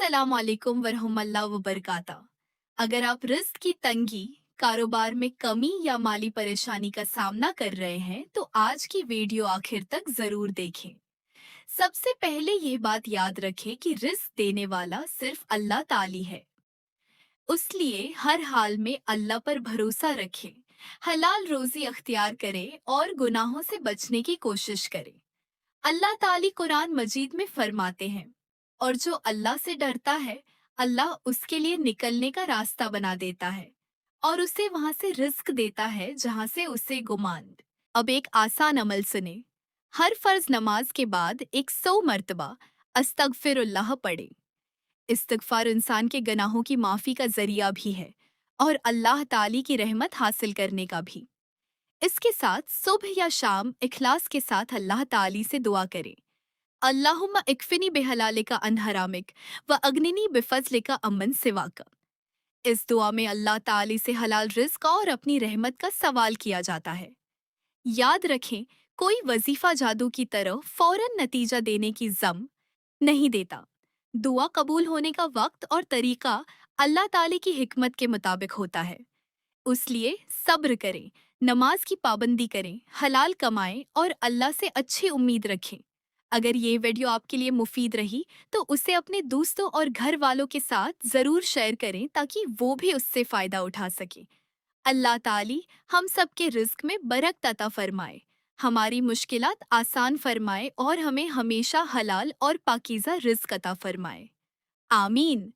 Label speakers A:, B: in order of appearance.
A: अस्सलाम वालेकुम वरहमतुल्लाह वबरकाता। अगर आप रिस्क की तंगी, कारोबार में कमी या माली परेशानी का सामना कर रहे हैं, तो आज की वीडियो आखिर तक जरूर देखें। सबसे पहले ये बात याद रखें कि रिस्क देने वाला सिर्फ अल्लाह ताली है। उसलिए हर हाल में अल्लाह पर भरोसा रखें, हलाल रोजी अख्तियार करें और गुनाहों से बचने की कोशिश करें। अल्लाह ताली कुरान मजीद में फरमाते हैं, और जो अल्लाह से डरता है, अल्लाह उसके लिए निकलने का रास्ता बना देता है और उसे वहां से रिस्क देता है जहां से उसे गुमान। अब एक आसान अमल सुने। हर फर्ज नमाज के बाद 100 मर्तबा अस्तगफिरुल्लाह पढ़े। इस्तिगफार इंसान के गुनाहों की माफी का जरिया भी है और अल्लाह ताली की रहमत हासिल करने का भी। इसके साथ सुबह या शाम इखलास के साथ अल्लाह ताली से दुआ करें, अल्लाहुम्मा इक्फिनी बेहलालिका अन हरामिक व अग्निनी बिफज़लिका अम्मन सिवाका। इस दुआ में अल्लाह ताली से हलाल रिस्क और अपनी रहमत का सवाल किया जाता है। याद रखें, कोई वजीफा जादू की तरह फौरन नतीजा देने की जम नहीं देता। दुआ कबूल होने का वक्त और तरीका अल्लाह ताली की हिकमत के मुताबिक होता है। उसलिए सब्र करें, नमाज की पाबंदी करें, हलाल कमाएं और अल्लाह से अच्छी उम्मीद रखें। अगर ये वीडियो आपके लिए मुफीद रही तो उसे अपने दोस्तों और घर वालों के साथ ज़रूर शेयर करें ताकि वो भी उससे फ़ायदा उठा सके। अल्लाह ताली हम सबके रिस्क में बरकत अता फरमाए, हमारी मुश्किलात आसान फरमाए और हमें हमेशा हलाल और पाकीज़ा रिस्क अता फरमाए। आमीन।